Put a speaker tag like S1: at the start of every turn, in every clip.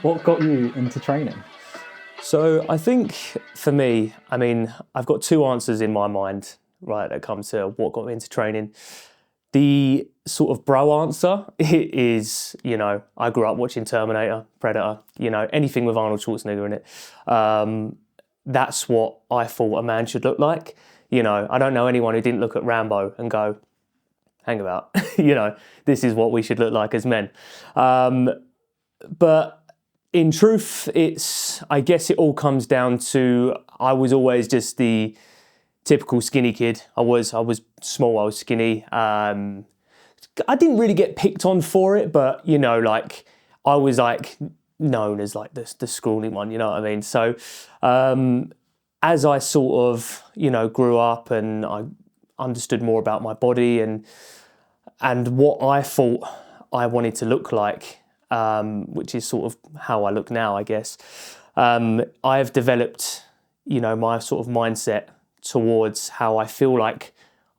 S1: What got you into training?
S2: So I think for me, I've got two answers in my mind, right, that come to what got me into training. The sort of bro answer is, I grew up watching Terminator, Predator, anything with Arnold Schwarzenegger in it. That's what I thought a man should look like. I don't know anyone who didn't look at Rambo and go, hang about, this is what we should look like as men. But in truth, I guess it all comes down to, I was always just the typical skinny kid. I was small, I was skinny. I didn't really get picked on for it, but I was known as the scrawny one, you know what I mean? So as I sort of, grew up and I understood more about my body and what I thought I wanted to look like, which is sort of how I look now, I guess. I've developed, my sort of mindset towards how I feel like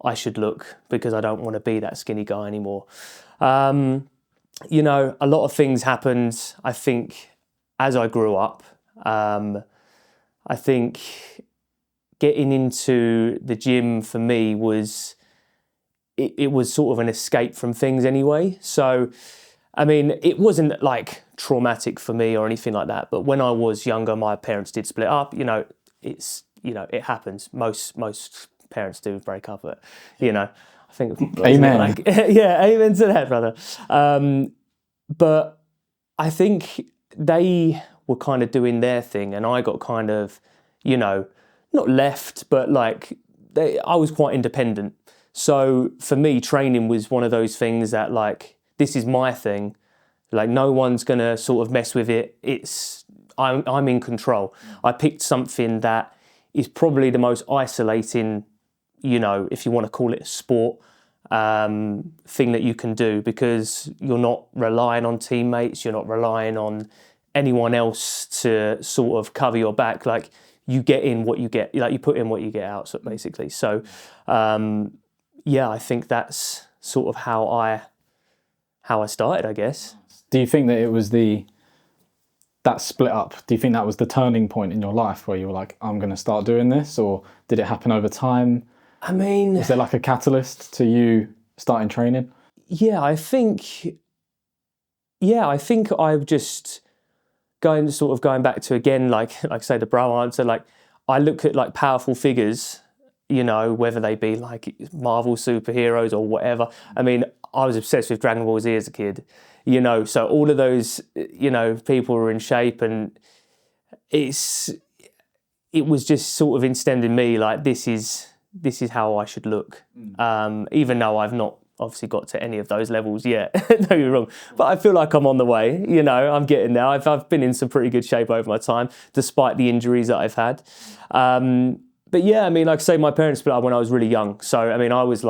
S2: I should look, because I don't want to be that skinny guy anymore. A lot of things happened, I think, as I grew up. I think getting into the gym for me was, it was sort of an escape from things anyway. So, it wasn't like traumatic for me or anything like that. But when I was younger, my parents did split up. It happens. Most parents do break up. But I think.
S1: Amen.
S2: Yeah, amen to that, brother. But I think they were kind of doing their thing, and I got kind of, not left, but I was quite independent. So for me, training was one of those things that this is my thing. No one's gonna sort of mess with it. I'm in control. I picked something that is probably the most isolating, if you want to call it a sport, thing that you can do, because you're not relying on teammates. You're not relying on anyone else to sort of cover your back. You get in what you get. You put in what you get out, so basically. So, I think that's sort of how I started, I guess.
S1: Do you think that it was that split up? Do you think that was the turning point in your life where you were like, I'm going to start doing this? Or did it happen over time? Was there a catalyst to you starting training?
S2: I think I've just going back to, again, like say the bro answer, I look at powerful figures, whether they be Marvel superheroes or whatever. I was obsessed with Dragon Ball Z as a kid, so all of those, people were in shape, and it was just sort of instilled in me, this is how I should look. Even though I've not obviously got to any of those levels yet, don't get me wrong, but I feel like I'm on the way, I'm getting there. I've been in some pretty good shape over my time, despite the injuries that I've had. But yeah, like I say, my parents split up when I was really young. So, I was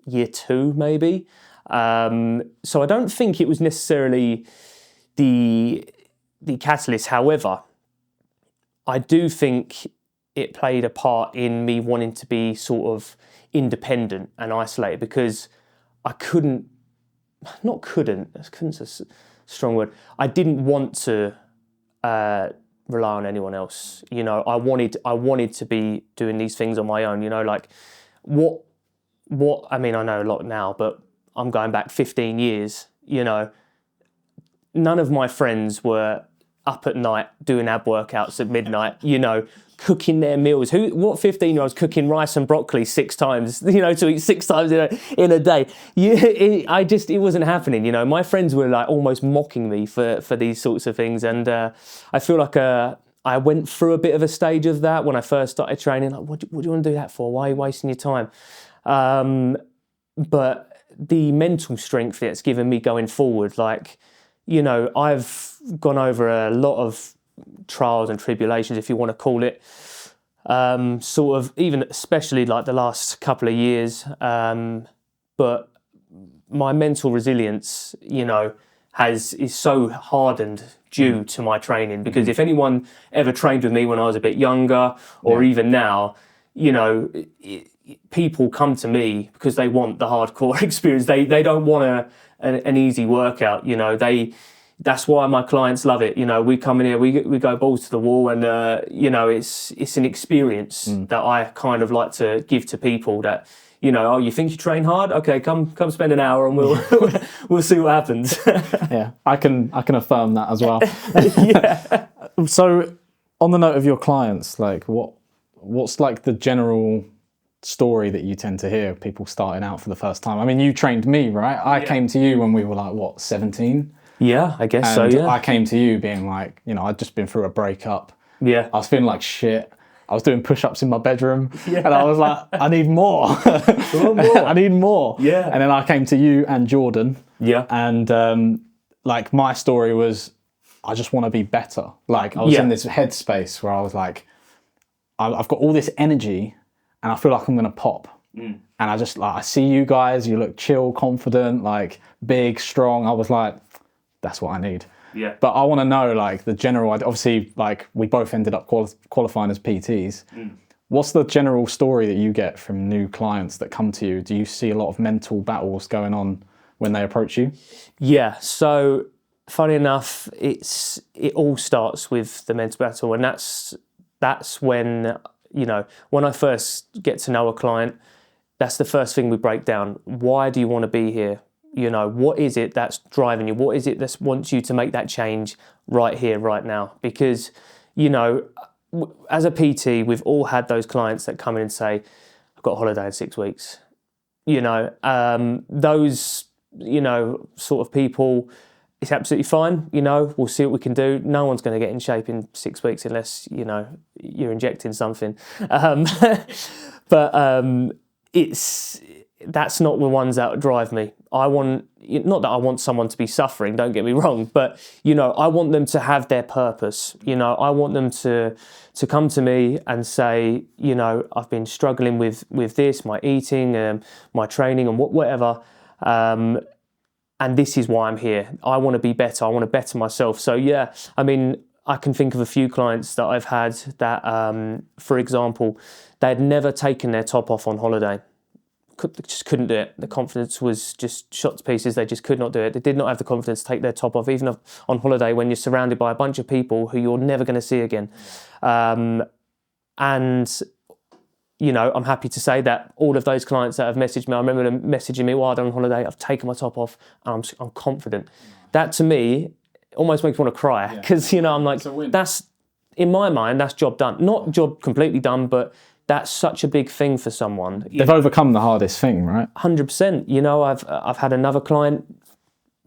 S2: year 2 maybe. So I don't think it was necessarily the catalyst. However, I do think it played a part in me wanting to be sort of independent and isolated, because I couldn't, couldn't's a strong word. I didn't want to rely on anyone else. I wanted to be doing these things on my own. What I know a lot now, but I'm going back 15 years. None of my friends were up at night doing ab workouts at midnight. Cooking their meals. What 15-year-old's cooking rice and broccoli 6 times? To eat 6 times in a day. It wasn't happening. My friends were almost mocking me for these sorts of things, and I feel like I went through a bit of a stage of that when I first started training. What do you want to do that for? Why are you wasting your time? But the mental strength it's given me going forward, I've gone over a lot of trials and tribulations, if you want to call it, sort of, even especially the last couple of years. But my mental resilience, is so hardened due to my training, because if anyone ever trained with me when I was a bit younger, or even now, people come to me because they want the hardcore experience. They don't want an easy workout. that's why my clients love it. You know, we come in here, we go balls to the wall, and you know, it's an experience that I kind of like to give to people. That, you know, oh, you think you train hard? Okay, come spend an hour, and we'll see what happens.
S1: Yeah, I can affirm that as well.
S2: Yeah.
S1: So, on the note of your clients, like what's like the general story that you tend to hear people starting out for the first time? I mean, you trained me, right? I came to you when we were like, what, 17?
S2: Yeah, I guess
S1: And
S2: so, yeah.
S1: I came to you being like, you know, I'd just been through a breakup.
S2: Yeah.
S1: I was feeling like shit. I was doing push-ups in my bedroom, and I was like, I need more. I need more.
S2: Yeah.
S1: And then I came to you and Jordan.
S2: Yeah.
S1: And like my story was, I just want to be better. Like I was in this headspace where I was like, I've got all this energy, and I feel like I'm gonna pop. And I just like, I see you guys. You look chill, confident, like big, strong. I was like, that's what I need.
S2: Yeah.
S1: But I want to know, like, the general, obviously, like, we both ended up qualifying as PTs. What's the general story that you get from new clients that come to you? Do you see a lot of mental battles going on when they approach you?
S2: Yeah. So, funny enough, it all starts with the mental battle, and that's when, you know, when I first get to know a client, that's the first thing we break down. Why do you want to be here? You know, what is it that's driving you? What is it that wants you to make that change right here, right now? Because, you know, as a PT, we've all had those clients that come in and say, I've got a holiday in 6 weeks. You know, those, you know, sort of people, it's absolutely fine. You know, we'll see what we can do. No one's going to get in shape in 6 weeks unless, you know, you're injecting something. That's not the ones that drive me. I want, not that I want someone to be suffering, don't get me wrong, but, you know, I want them to have their purpose. You know, I want them to come to me and say, you know, I've been struggling with this, my eating, my training and whatever, and this is why I'm here. I want to be better. I want to better myself. So, yeah, I mean, I can think of a few clients that I've had that, for example, they'd never taken their top off on holiday. Just couldn't do it. The confidence was just shot to pieces. They just could not do it. They did not have the confidence to take their top off, even on holiday when you're surrounded by a bunch of people who you're never going to see again. And, you know, I'm happy to say that all of those clients that have messaged me, I remember them messaging me while they're on holiday, I've taken my top off and I'm confident. That to me almost makes me want to cry because, you know, I'm like, that's, in my mind, that's job done. Not job completely done, but that's such a big thing for someone.
S1: They've overcome the hardest thing, right?
S2: 100%. You know, I've had another client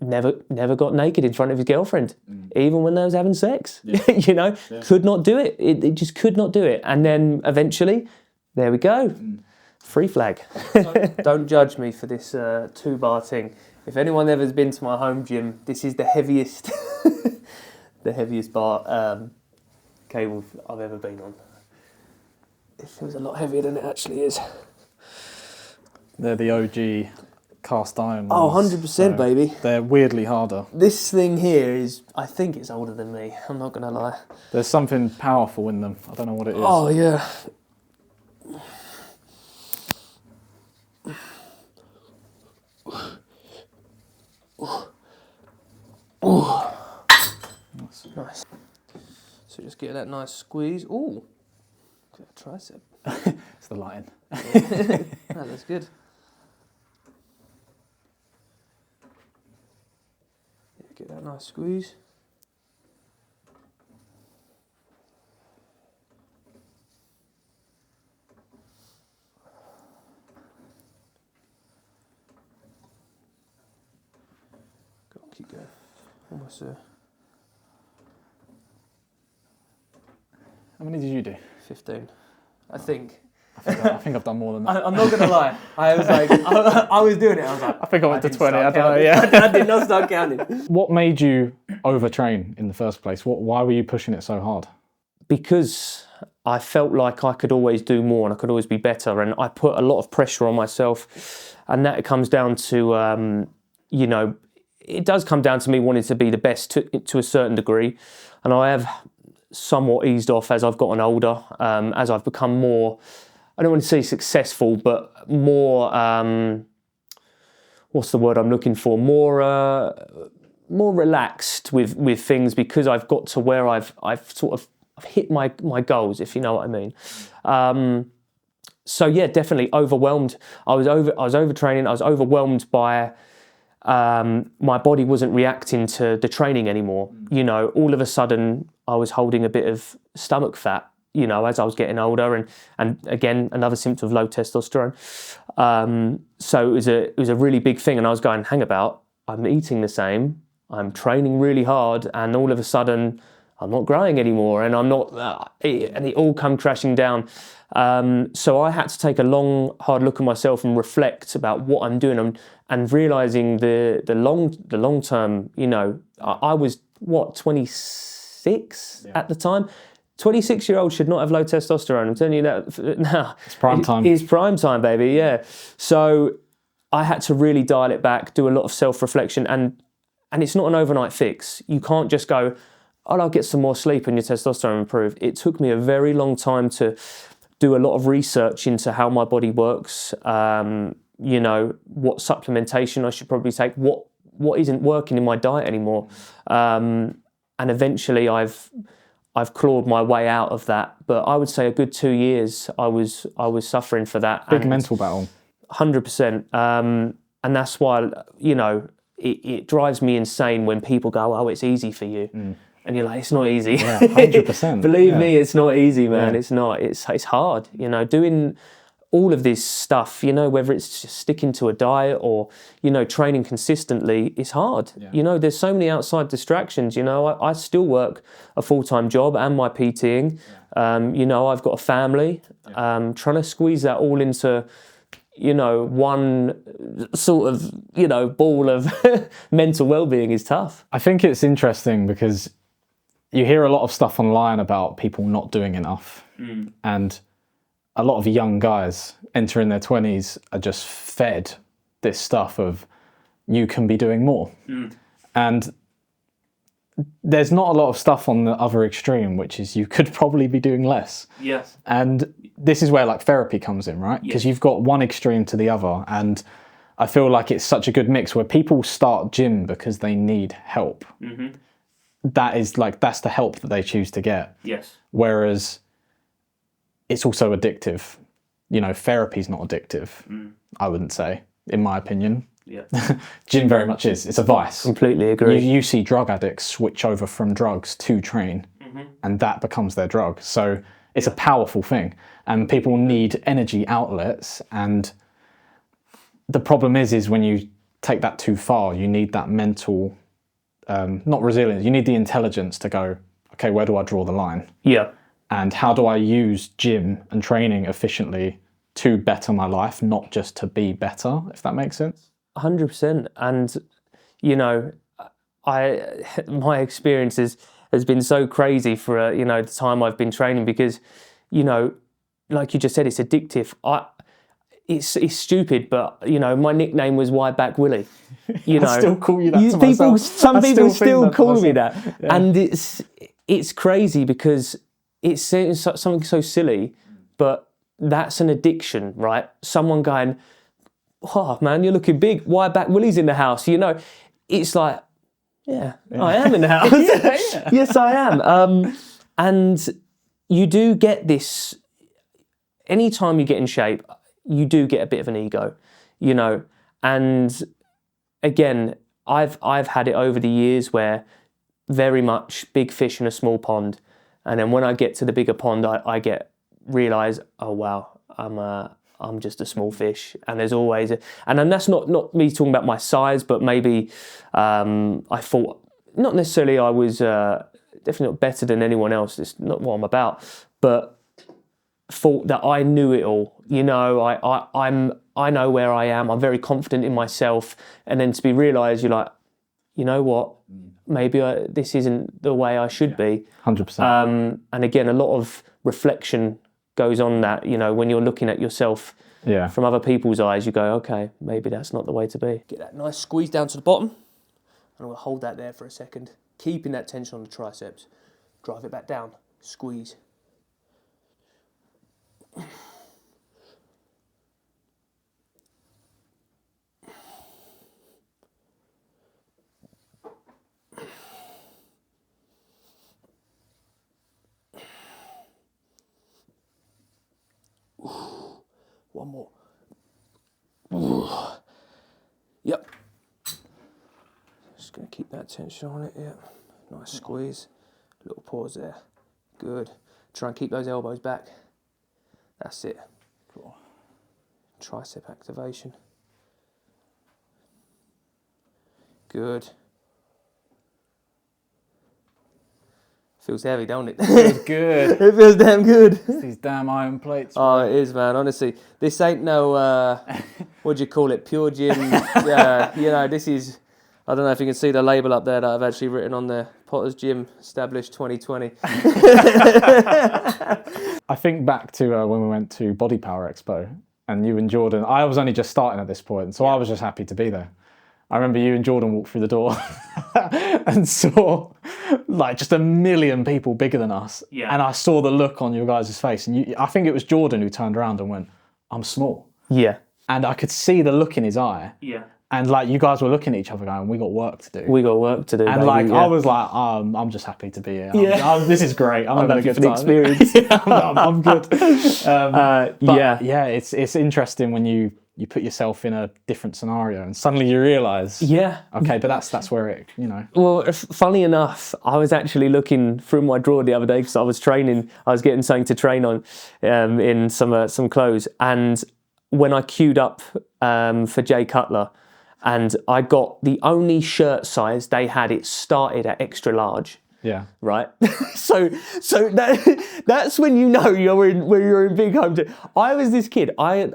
S2: never got naked in front of his girlfriend, even when they was having sex. You know, could not do it. It just could not do it. And then eventually, there we go. Free flag. Don't judge me for this 2-bar thing. If anyone ever's been to my home gym, this is the heaviest, the heaviest bar cable I've ever been on. It feels a lot heavier than it actually is.
S1: They're the OG cast iron
S2: Oh,
S1: ones,
S2: 100%,
S1: so
S2: baby.
S1: they're weirdly harder.
S2: This thing here is, I think it's older than me. I'm not going to lie.
S1: There's something powerful in them. I don't know what it is.
S2: Oh, yeah. Nice. So just get that nice squeeze. Ooh. Tricep.
S1: It's the lighting.
S2: That's good. Yeah, get that nice squeeze. Go on, keep going. Almost there.
S1: How many did you do?
S2: 15. I think.
S1: I think I've done more than that.
S2: I'm not going to lie. I was like, I was doing it. I was like,
S1: I think I went to 20. I don't know.
S2: counting.
S1: Yeah.
S2: I did not start counting.
S1: What made you overtrain in the first place? Why were you pushing it so hard?
S2: Because I felt like I could always do more and I could always be better, and I put a lot of pressure on myself, and that comes down to, you know, it does come down to me wanting to be the best to a certain degree, and I have somewhat eased off as I've gotten older, as I've become more, I don't want to say successful, but more, what's the word I'm looking for? More more relaxed with things because I've got to where I've hit my goals, if you know what I mean. So yeah, definitely overwhelmed. I was overtraining. I was overwhelmed by my body wasn't reacting to the training anymore. You know, all of a sudden I was holding a bit of stomach fat, you know, as I was getting older, and again another symptom of low testosterone. So it was a really big thing, and I was going, hang about, I'm eating the same, I'm training really hard, and all of a sudden I'm not growing anymore, and I'm not, and it all come crashing down. So I had to take a long, hard look at myself and reflect about what I'm doing, and realizing the long term. You know, I was 26 at the time. 26-year-old should not have low testosterone. I'm telling you that now.
S1: It's prime time.
S2: It's prime time, baby. Yeah. So I had to really dial it back, do a lot of self-reflection, and it's not an overnight fix. You can't just go, oh, I'll get some more sleep and your testosterone improve. It took me a very long time to do a lot of research into how my body works, you know, what supplementation I should probably take, what isn't working in my diet anymore. And eventually I've clawed my way out of that. But I would say a good 2 years I was suffering for that.
S1: Big mental battle.
S2: 100%. And that's why, you know, it drives me insane when people go, oh, it's easy for you. And you're like, it's not easy.
S1: Yeah, 100%.
S2: Believe me, it's not easy, man.
S1: Yeah.
S2: It's not. It's hard. You know, doing all of this stuff, you know, whether it's just sticking to a diet or, you know, training consistently, it's hard.
S1: Yeah.
S2: You know, there's so many outside distractions. You know, I still work a full-time job and my PTing. You know, I've got a family. Trying to squeeze that all into, you know, one sort of, you know, ball of mental well-being is tough.
S1: I think it's interesting because you hear a lot of stuff online about people not doing enough. And a lot of young guys entering their 20s are just fed this stuff of you can be doing more. And there's not a lot of stuff on the other extreme, which is you could probably be doing less.
S2: Yes.
S1: And this is where like therapy comes in, right? Because you've got one extreme to the other. And I feel like it's such a good mix where people start gym because they need help. That is like, that's the help that they choose to get.
S2: Yes.
S1: Whereas it's also addictive. You know, therapy's not addictive, I wouldn't say, in my opinion.
S2: Yeah.
S1: Gym very much is. It's a vice.
S2: Completely agree.
S1: You see drug addicts switch over from drugs to train, and that becomes their drug. So it's a powerful thing, and people need energy outlets. And the problem is when you take that too far, you need that mental, not resilience, you need the intelligence to go, okay, where do I draw the line?
S2: Yeah.
S1: And how do I use gym and training efficiently to better my life, not just to be better, if that makes sense?
S2: 100%. And, you know, my experience has been so crazy for, you know, the time I've been training because, you know, like you just said, it's addictive. It's stupid, but, you know, my nickname was Wide Back Willie. You know,
S1: I still call you that to myself.
S2: Some people still call me that.
S1: Yeah.
S2: And it's crazy because it's something so silly, but that's an addiction, right? Someone going, oh man, you're looking big. Wide Back Willie's in the house. You know, it's like, yeah. I am in the house.
S1: Yeah.
S2: Yes, I am. And you do get this, anytime you get in shape, you do get a bit of an ego, you know. And again, I've had it over the years where very much big fish in a small pond. And then when I get to the bigger pond, I realise, oh wow, I'm just a small fish. And there's always, and then that's not me talking about my size, but maybe I thought, not necessarily I was definitely not better than anyone else. It's not what I'm about, but thought that I knew it all. You know, I know where I am. I'm very confident in myself. And then to be realised, you're like, you know what? Maybe this isn't the way I should be.
S1: 100%.
S2: And again, a lot of reflection goes on that, you know, when you're looking at yourself from other people's eyes, you go, okay, maybe that's not the way to be. Get that nice squeeze down to the bottom, and we'll hold that there for a second, keeping that tension on the triceps. Drive it back down, squeeze. One more. Yep. Just going to keep that tension on it, yeah. Nice squeeze. Little pause there. Good. Try and keep those elbows back. That's it. Cool. Tricep activation. Good. Feels heavy, don't it?
S1: Feels good.
S2: It feels damn good.
S1: It's these damn iron plates.
S2: Oh, it is, man. Honestly, this ain't no, what do you call it, pure gym. You know, this is, I don't know if you can see the label up there that I've actually written on there. Potter's Gym, established 2020.
S1: I think back to when we went to Body Power Expo and you and Jordan. I was only just starting at this point, so I was just happy to be there. I remember you and Jordan walked through the door and saw like just a million people bigger than us.
S2: Yeah.
S1: And I saw the look on your guys' face. And I think it was Jordan who turned around and went, I'm small.
S2: Yeah.
S1: And I could see the look in his eye.
S2: Yeah.
S1: And like you guys were looking at each other going, we got work to do.
S2: We got work to do.
S1: And
S2: baby,
S1: like,
S2: yeah.
S1: I was like, I'm just happy to be here. This is great. I'm having a good
S2: for the
S1: time.
S2: experience.
S1: I'm good.
S2: Yeah.
S1: It's interesting when you put yourself in a different scenario and suddenly you realise, okay, but that's where it, you know.
S2: Well, funny enough, I was actually looking through my drawer the other day because I was training. I was getting something to train on in some clothes, and when I queued up for Jay Cutler, and I got the only shirt size they had. It started at extra large.
S1: Yeah.
S2: Right. so that's when you know you're in big home. I was this kid. I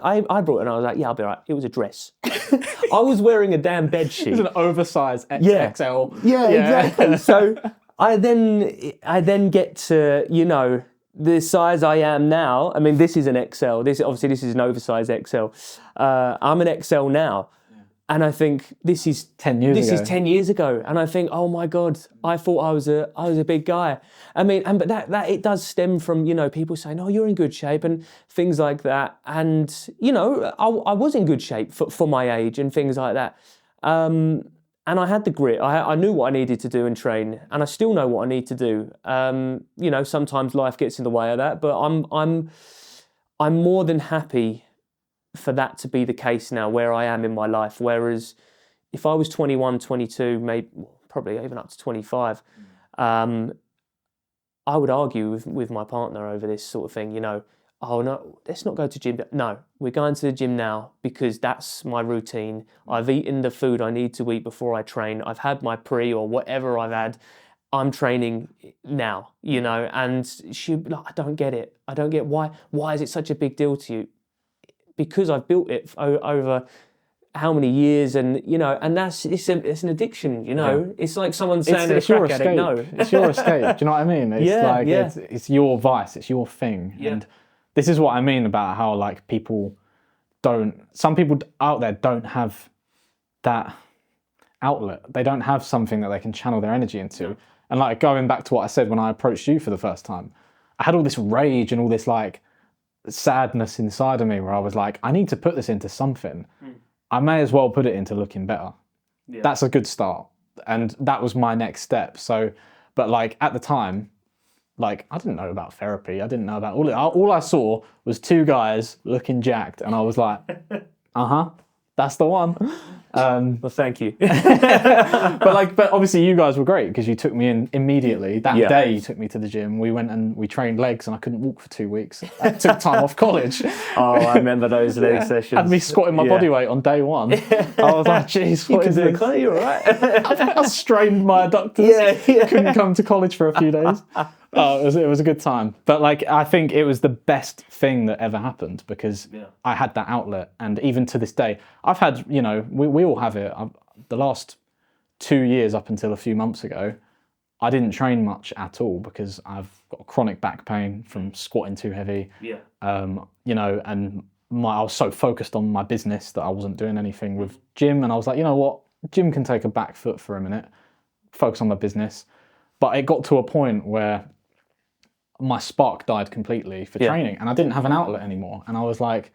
S2: brought it and I was like, yeah, I'll be all right. It was a dress. I was wearing a damn bed sheet.
S1: It's an oversized XXL.
S2: Yeah, exactly. So I then get to, you know, the size I am now. I mean, this is an XL. This is an oversized XL. I'm an XL now. And I think this is
S1: 10 years ago.
S2: This is 10 years ago. And I think, oh my God, I thought I was a big guy. I mean, but that it does stem from, you know, people saying, oh, you're in good shape and things like that. And, you know, I was in good shape for my age and things like that. And I had the grit. I knew what I needed to do and train, and I still know what I need to do. You know, sometimes life gets in the way of that, but I'm more than happy for that to be the case now where I am in my life. Whereas if I was 21, 22, maybe probably even up to 25, I would argue with my partner over this sort of thing, you know, oh no, let's not go to gym. No, we're going to the gym now because that's my routine. I've eaten the food I need to eat before I train. I've had my pre or whatever I've had. I'm training now, you know, and she'd be like, I don't get it. I don't get why is it such a big deal to you? Because I've built it over how many years, and you know, and it's an addiction. You know, it's like someone saying it's a crack addict. No,
S1: it's your escape. Do you know what I mean? It's it's your vice. It's your thing. Yeah. And this is what I mean about how like some people out there don't have that outlet. They don't have something that they can channel their energy into. No. And like going back to what I said when I approached you for the first time, I had all this rage and all this like sadness inside of me where I was like, I need to put this into something. I may as well put it into looking better. Yeah. That's a good start. And that was my next step. So, but like at the time, like I didn't know about therapy. I didn't know about all I saw was two guys looking jacked and I was like, that's the one.
S2: Well, thank you.
S1: but obviously you guys were great because you took me in immediately. That day you took me to the gym. We went and we trained legs and I couldn't walk for 2 weeks. I took time off college.
S2: Oh, I remember those leg sessions.
S1: Had me squatting my body weight on day one. I was like, geez, what is this?
S2: You're right.
S1: I strained my adductors. Couldn't come to college for a few days. Oh, it was a good time. But like, I think it was the best thing that ever happened because I had that outlet. And even to this day, I've had, you know, we all have it. The last 2 years up until a few months ago, I didn't train much at all because I've got chronic back pain from squatting too heavy. Yeah. You know, and I was so focused on my business that I wasn't doing anything with gym. And I was like, you know what? Gym can take a back foot for a minute. Focus on my business. But it got to a point where my spark died completely for training and I didn't have an outlet anymore. And I was like,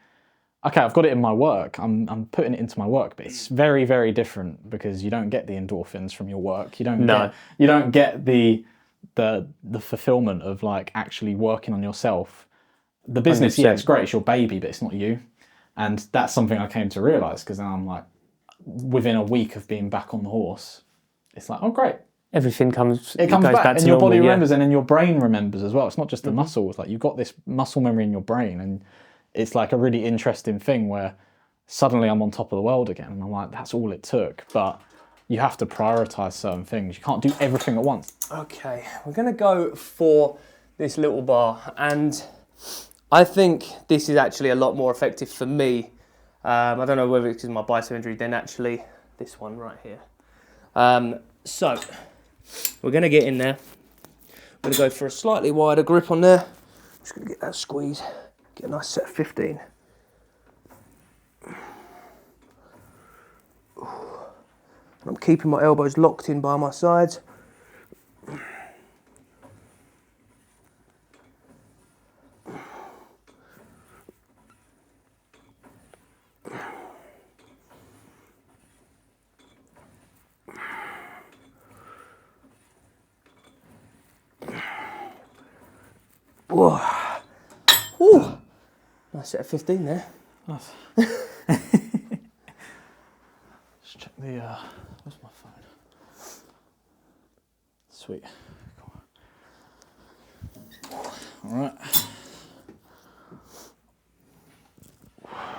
S1: okay, I've got it in my work. I'm putting it into my work, but it's very, very different because you don't get the endorphins from your work. You don't get the fulfillment of like actually working on yourself the business, yeah,
S2: 100%.
S1: it's great. It's your baby, but it's not you. And that's something I came to realise, because now I'm like, within a week of being back on the horse, it's like, oh, great.
S2: Everything comes
S1: It comes
S2: goes
S1: back,
S2: back
S1: and
S2: to
S1: your
S2: normal,
S1: body
S2: yeah.
S1: remembers, and then your brain remembers as well. It's not just the muscle. It's like you've got this muscle memory in your brain, and it's like a really interesting thing where suddenly I'm on top of the world again, and I'm like, that's all it took. But you have to prioritise certain things. You can't do everything at once.
S2: Okay, we're going to go for this little bar, and I think this is actually a lot more effective for me. I don't know whether it's because of my bicep injury, then actually this one right here. So, we're going to get in there. I'm going to go for a slightly wider grip on there. I'm just going to get that squeeze, get a nice set of 15. I'm keeping my elbows locked in by my sides. Whoa. Ooh. Nice set of 15 there.
S1: Nice. Let's check the, where's my phone? Sweet. All right.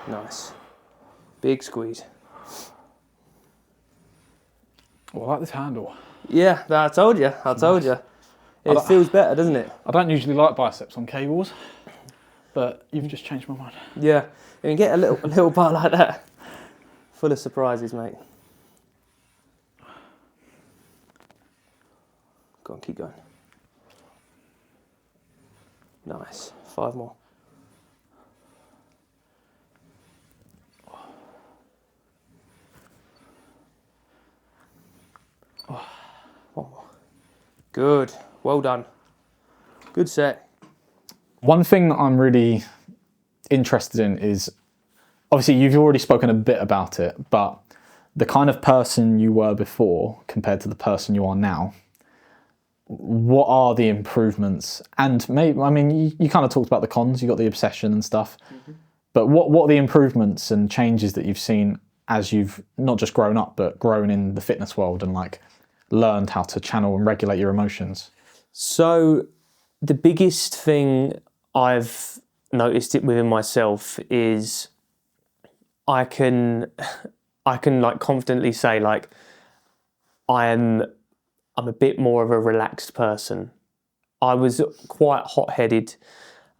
S2: Nice. Big squeeze.
S1: Well, I like this handle.
S2: Yeah, I told you. It feels better, doesn't it?
S1: I don't usually like biceps on cables, but you've just changed my mind.
S2: Yeah. You can get a little part like that. Full of surprises, mate. Go on, keep going. Nice. 5 more. One more. Good. Well done. Good set.
S1: One thing that I'm really interested in is, obviously you've already spoken a bit about it, but the kind of person you were before compared to the person you are now, what are the improvements? And maybe, I mean, you kind of talked about the cons, you got the obsession and stuff, but what are the improvements and changes that you've seen as you've not just grown up, but grown in the fitness world and like learned how to channel and regulate your emotions?
S2: So the biggest thing I've noticed it within myself is I can like confidently say like I'm a bit more of a relaxed person. I was quite hot-headed.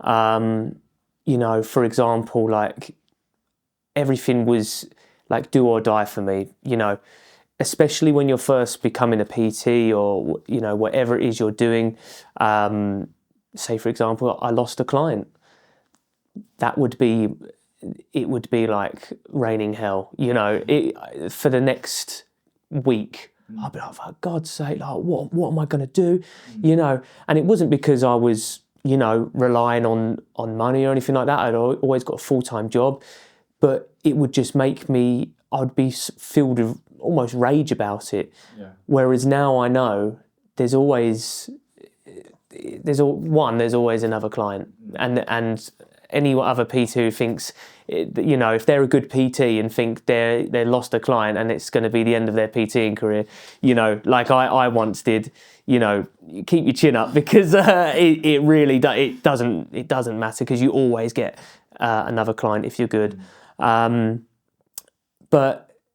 S2: You know, for example, like everything was like do or die for me, you know, especially when you're first becoming a PT or, you know, whatever it is you're doing. Say, for example, I lost a client. It would be like raining hell, you know, for the next week. I'd be like, for God's sake, like, what am I going to do? You know, and it wasn't because I was, you know, relying on money or anything like that. I'd always got a full-time job, but it would just make me, I'd be filled with almost rage about it.
S1: Yeah.
S2: Whereas now I know there's always another client, and any other PT who thinks, you know, if they're a good PT and think they lost a client and it's going to be the end of their PTing career, you know, like I once did, you know, keep your chin up, because it really it doesn't matter, because you always get another client if you're good. But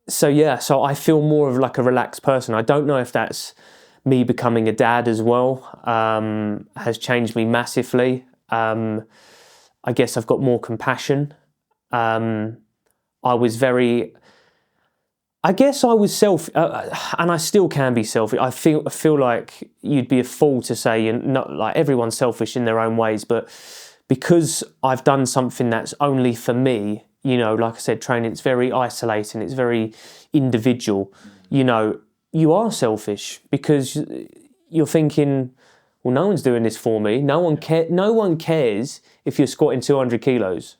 S2: so I feel more of like a relaxed person. I don't know if that's me becoming a dad as well, has changed me massively. I guess I've got more compassion. I was self, and I still can be selfish. I feel like you'd be a fool to say you're not, like, everyone's selfish in their own ways, but because I've done something that's only for me, you know, like I said, training, it's very isolating, it's very individual. You know, you are selfish because you're thinking, well, no one's doing this for me. No one cares if you're squatting 200 kilos.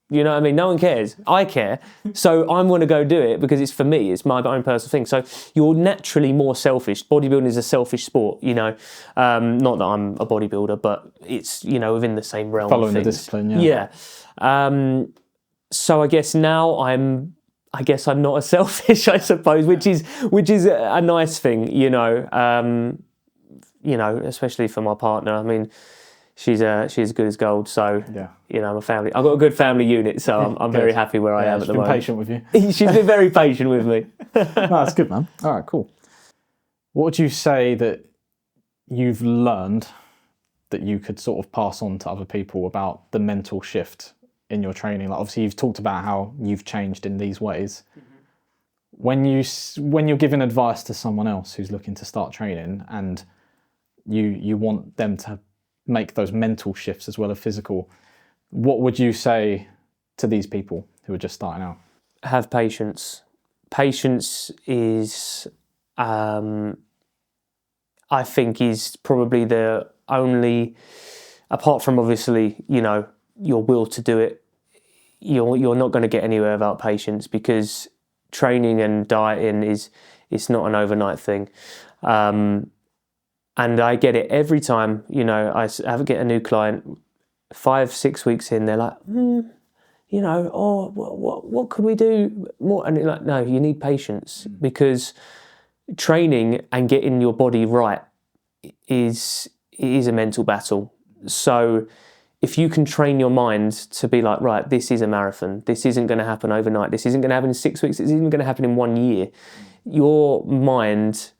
S2: You know what I mean? No one cares. I care. So I'm going to go do it because it's for me. It's my own personal thing. So you're naturally more selfish. Bodybuilding is a selfish sport, you know. Not that I'm a bodybuilder, but it's, you know, within the same realm
S1: Following
S2: of
S1: the
S2: things.
S1: discipline, yeah.
S2: Yeah. So I guess now I'm not as selfish, I suppose, which is a nice thing, you know. You know, especially for my partner. I mean, she's as good as gold. So
S1: Yeah.
S2: you know, I've got a good family unit, so I'm very happy where I am at the moment.
S1: She's been patient with you.
S2: She's been very patient with me.
S1: No, that's good, man. All right, cool. What would you say that you've learned that you could sort of pass on to other people about the mental shift in your training? Like, obviously, you've talked about how you've changed in these ways. Mm-hmm. When you're giving advice to someone else who's looking to start training, and you want them to make those mental shifts as well as physical, what would you say to these people who are just starting out?
S2: Have patience. Patience is, I think, is probably the only, apart from obviously, you know, your will to do it, you're not going to get anywhere without patience, because training and dieting it's not an overnight thing. And I get it every time, you know, I get a new client, 5-6 weeks in, they're like, you know, oh, what could we do more? And you're like, no, you need patience, because training and getting your body right is a mental battle. So if you can train your mind to be like, right, this is a marathon, this isn't going to happen overnight, this isn't going to happen in 6 weeks, this isn't going to happen in 1 year, your mind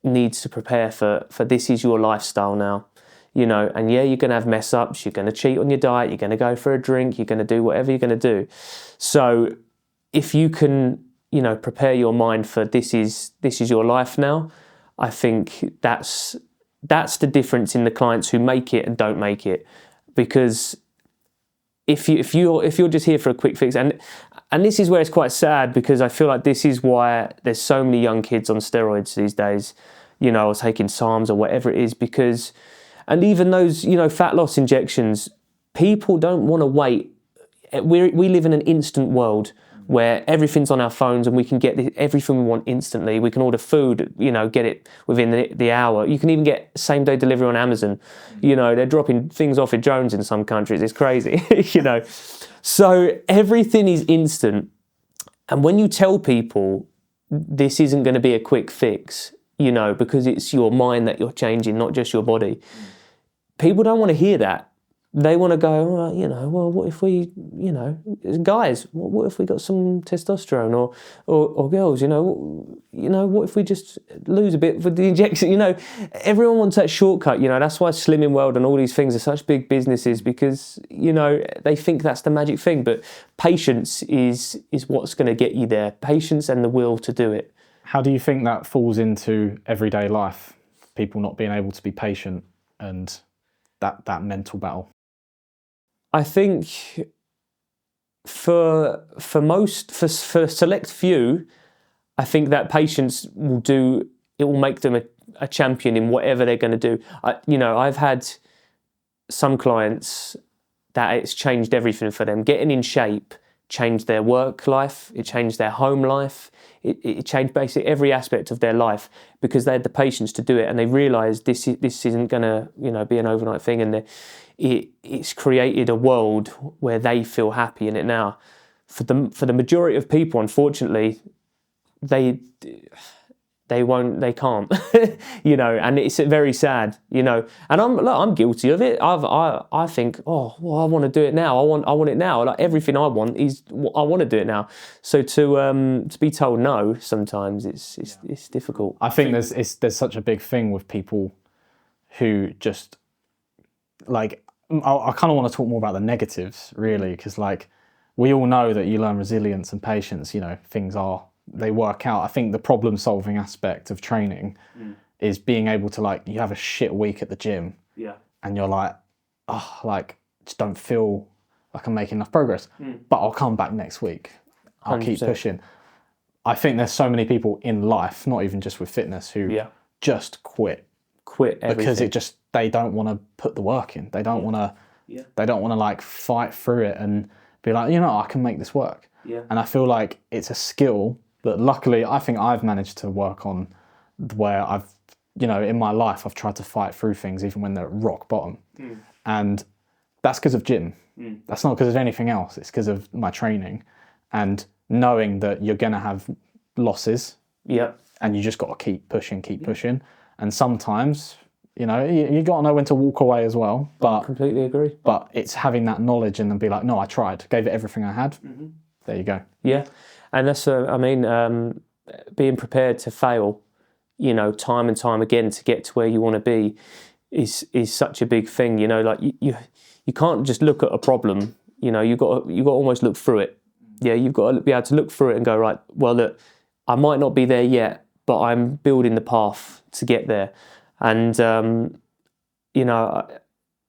S2: needs to prepare for this is your lifestyle now, you know. And yeah, you're going to have mess ups, you're going to cheat on your diet, you're going to go for a drink, you're going to do whatever you're going to do. So if you can, you know, prepare your mind for this is your life now, I think that's the difference in the clients who make it and don't make it. Because if you're just here for a quick fix, and this is where it's quite sad, because I feel like this is why there's so many young kids on steroids these days, you know, or taking SARMs or whatever it is, because, and even those, you know, fat loss injections, people don't want to wait. We live in an instant world where everything's on our phones and we can get everything we want instantly. We can order food, you know, get it within the hour. You can even get same day delivery on Amazon. You know, they're dropping things off at drones in some countries. It's crazy, you know. So everything is instant. And when you tell people this isn't going to be a quick fix, you know, because it's your mind that you're changing, not just your body, people don't want to hear that. They want to go, well, you know, well, what if we, you know, guys, what if we got some testosterone, or girls, you know, what if we just lose a bit with the injection? You know, everyone wants that shortcut. You know, that's why Slimming World and all these things are such big businesses, because, you know, they think that's the magic thing. But patience is what's going to get you there. Patience and the will to do it.
S1: How do you think that falls into everyday life? People not being able to be patient and that mental battle.
S2: I think for select few, I think that patience will make them a champion in whatever they're going to do. You know, I've had some clients that it's changed everything for them. Getting in shape changed their work life, it changed their home life, it changed basically every aspect of their life, because they had the patience to do it, and they realised this isn't going to, you know, be an overnight thing, and it's created a world where they feel happy in it now. For the majority of people, unfortunately, they can't, you know, and it's very sad, you know. And I'm guilty of it. I think, oh, well, I want to do it now. I want it now. Like, everything I want is, I want to do it now. So to be told no, sometimes it's difficult.
S1: I think there's such a big thing with people who just, like, I kind of want to talk more about the negatives, really, because, like, we all know that you learn resilience and patience, you know, they work out. I think the problem solving aspect of training is being able to, like, you have a shit week at the gym, and you're like, oh, like, just don't feel like I'm making enough progress, but I'll come back next week. I'll 100%. Keep pushing. I think there's so many people in life, not even just with fitness, who just quit
S2: everything.
S1: because they don't want to put the work in. They don't want to. They don't want to, like, fight through it, and be like, I can make this work.
S2: Yeah.
S1: And I feel like it's a skill that luckily I think I've managed to work on, where I've, in my life, I've tried to fight through things even when they're at rock bottom. And that's because of gym. That's not because of anything else. It's because of my training and knowing that you're going to have losses.
S2: Yeah.
S1: And you just got to keep pushing. And sometimes, you got to know when to walk away as well. But
S2: Completely agree.
S1: But it's having that knowledge and then be like, no, I tried, gave it everything I had. There you go.
S2: Yeah. And that's, being prepared to fail, time and time again to get to where you want to be is such a big thing. Like you can't just look at a problem. You've got to almost look through it. Yeah, you've got to be able to look through it and go, right, well, look, I might not be there yet, but I'm building the path to get there. And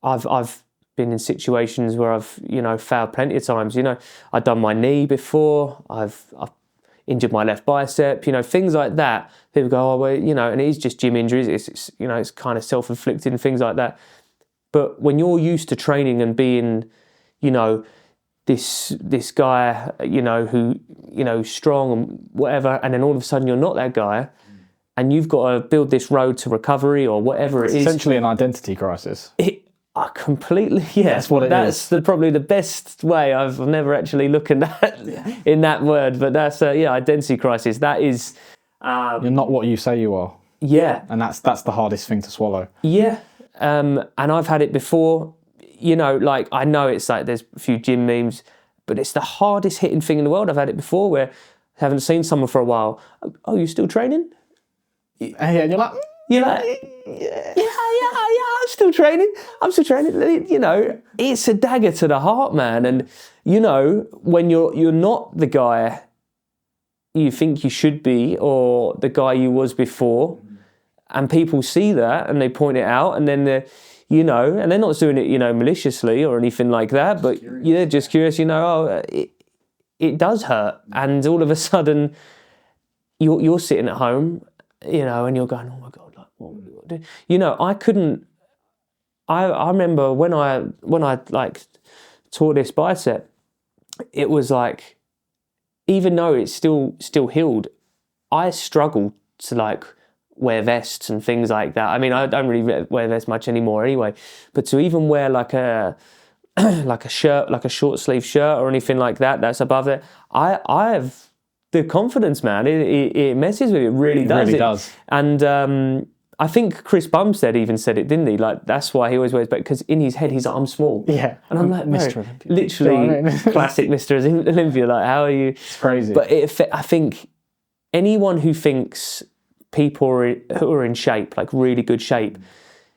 S2: I've been in situations where I've failed plenty of times. I've done my knee before. I've injured my left bicep. Things like that. People go, oh well, and it is just gym injuries. It's kind of self-inflicted and things like that. But when you're used to training and being, this guy, who's strong and whatever, and then all of a sudden you're not that guy, and you've got to build this road to recovery or whatever
S1: it's
S2: it is.
S1: Essentially an identity crisis.
S2: I completely, yeah.
S1: That's what it is.
S2: That's probably the best way. I've never actually looked at that in that word, but that's identity crisis. That is.
S1: You're not what you say you are.
S2: Yeah.
S1: And that's the hardest thing to swallow.
S2: Yeah. And I've had it before. Like I know it's like there's a few gym memes, but it's the hardest hitting thing in the world. I've had it before where I haven't seen someone for a while. Oh, you still training?
S1: And you're like.
S2: Yeah, I'm still training. It's a dagger to the heart, man. And when you're not the guy you think you should be or the guy you was before, and people see that and they point it out, and then they're and they're not doing it maliciously or anything like that, but they're just curious. It does hurt, and all of a sudden you're sitting at home, and you're going, oh my God, like what would I do? I couldn't. I remember when I like tore this bicep, it was like, even though it's still healed, I struggled to like wear vests and things like that. I mean, I don't really wear vests much anymore anyway, but to even wear like a like a shirt, like a short sleeve shirt or anything like that that's above it, I have the confidence, man. It messes with you. It really does.
S1: It really does.
S2: And I think Chris Bumstead even said it, didn't he? Like that's why he always wears, because in his head he's like, I'm small.
S1: Yeah.
S2: And I'm like,
S1: Mr. Olympia.
S2: Literally classic Mr. Olympia. Like, how are you?
S1: It's crazy.
S2: But I think anyone who thinks people who are in shape, like really good shape,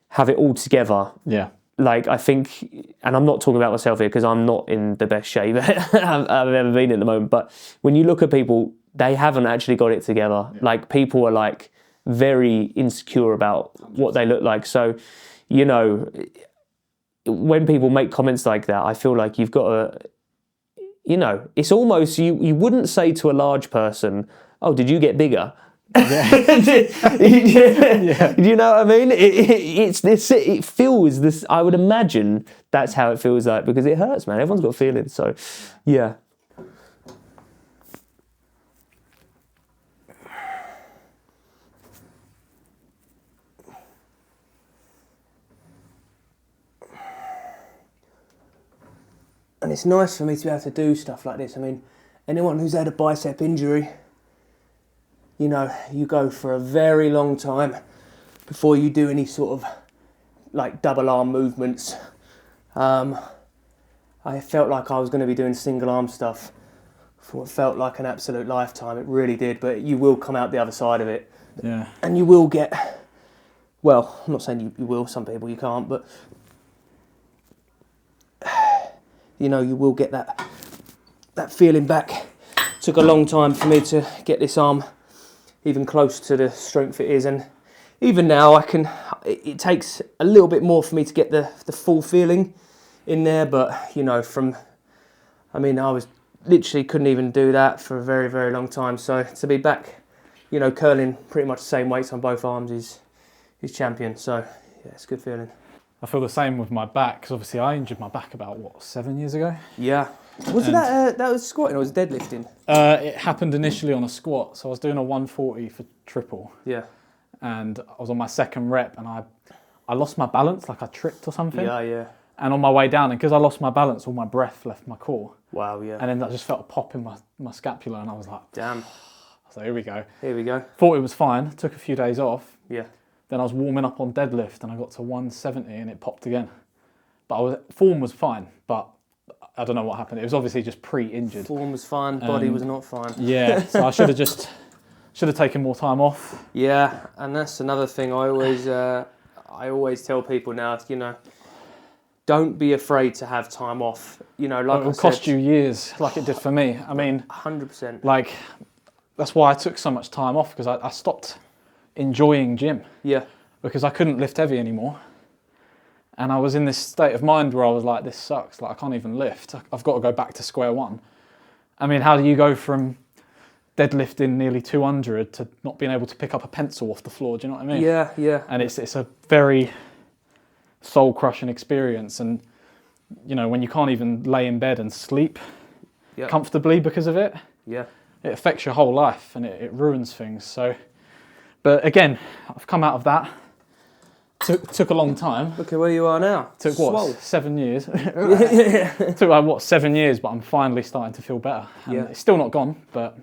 S2: have it all together.
S1: Yeah.
S2: Like I think, and I'm not talking about myself here because I'm not in the best shape I've ever been at the moment. But when you look at people, they haven't actually got it together. Yeah. Like people are like very insecure about what they look like. So, when people make comments like that, I feel like you've got to, it's almost, you wouldn't say to a large person, oh, did you get bigger? Yeah. Do you know what I mean? It feels this. I would imagine that's how it feels like, because it hurts, man. Everyone's got feelings. So, yeah. And it's nice for me to be able to do stuff like this. I mean, anyone who's had a bicep injury, you go for a very long time before you do any sort of like double arm movements. I felt like I was going to be doing single arm stuff for what felt like an absolute lifetime. It really did, but you will come out the other side of it.
S1: Yeah.
S2: And you will get, well, I'm not saying you will, some people you can't, but you will get that feeling back. Took a long time for me to get this arm even close to the strength it is, and even now it takes a little bit more for me to get the full feeling in there, but I was literally couldn't even do that for a very, very long time. So to be back, curling pretty much the same weights on both arms is champion. So yeah, it's a good feeling.
S1: I feel the same with my back, because obviously I injured my back about 7 years ago?
S2: Yeah. Was that was squatting or was it deadlifting?
S1: It happened initially on a squat. So I was doing a 140 for triple.
S2: Yeah.
S1: And I was on my second rep and I lost my balance, like I tripped or something.
S2: Yeah.
S1: And on my way down, and because I lost my balance, all my breath left my core.
S2: Wow, yeah.
S1: And then I just felt a pop in my scapula and I was like,
S2: damn.
S1: So here we go.
S2: Here we go.
S1: Thought it was fine, took a few days off.
S2: Yeah.
S1: Then I was warming up on deadlift and I got to 170 and it popped again. But form was fine, but I don't know what happened. It was obviously just pre-injured.
S2: Form was fine, body was not fine.
S1: Yeah, so I should have taken more time off.
S2: Yeah, and that's another thing I always tell people now, don't be afraid to have time off. Like
S1: It'll cost you years, like it did for me. I mean,
S2: 100%.
S1: Like, that's why I took so much time off, because I stopped enjoying gym.
S2: Yeah.
S1: Because I couldn't lift heavy anymore. And I was in this state of mind where I was like, this sucks. Like, I can't even lift. I've got to go back to square one. I mean, how do you go from deadlifting nearly 200 to not being able to pick up a pencil off the floor? Do you know what I mean?
S2: Yeah.
S1: And it's a very soul-crushing experience. And, when you can't even lay in bed and sleep comfortably because of it, it affects your whole life and it ruins things. So, but again, I've come out of that. Took a long time.
S2: Look at where you are now.
S1: Took what?
S2: Swole.
S1: 7 years.
S2: Yeah.
S1: Took 7 years, but I'm finally starting to feel better. And it's still not gone, but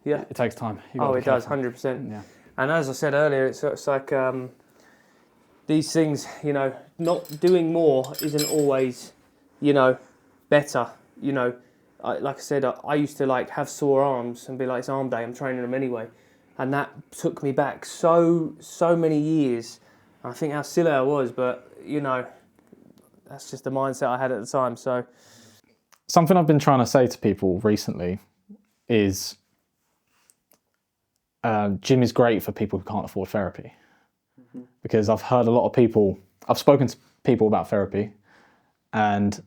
S1: it takes time.
S2: It does, 100%.
S1: Yeah.
S2: And as I said earlier, it's like these things, not doing more isn't always, better. Like I said, I used to have sore arms and be like, it's arm day, I'm training them anyway. And that took me back so many years. I think how silly I was, but, that's just the mindset I had at the time. So,
S1: something I've been trying to say to people recently is gym is great for people who can't afford therapy. Mm-hmm. Because I've heard a lot of people, I've spoken to people about therapy and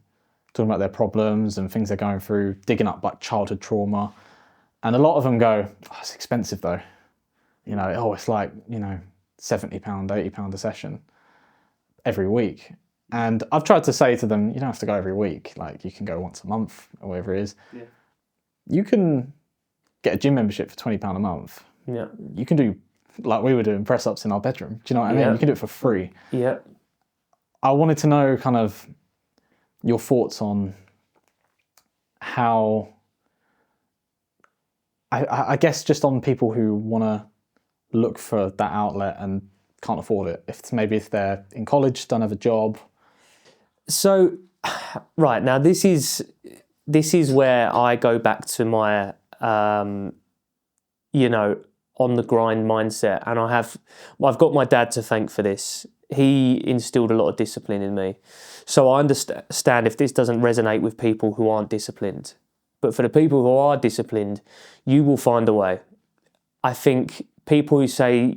S1: talking about their problems and things they're going through, digging up childhood trauma. And a lot of them go, oh, it's expensive though. It's like, £70, £80 a session every week. And I've tried to say to them, you don't have to go every week. Like, you can go once a month or whatever it is. Yeah. You can get a gym membership for £20 a month.
S2: Yeah.
S1: You can do, like we were doing, press-ups in our bedroom. Do you know what I mean? You can do it for free.
S2: Yeah.
S1: I wanted to know kind of your thoughts on how, I guess just on people who want to look for that outlet and can't afford it. If they're in college, don't have a job.
S2: So, right, now this is where I go back to my, on the grind mindset. And I've got my dad to thank for this. He instilled a lot of discipline in me. So I understand if this doesn't resonate with people who aren't disciplined. But for the people who are disciplined, you will find a way. I think people who say,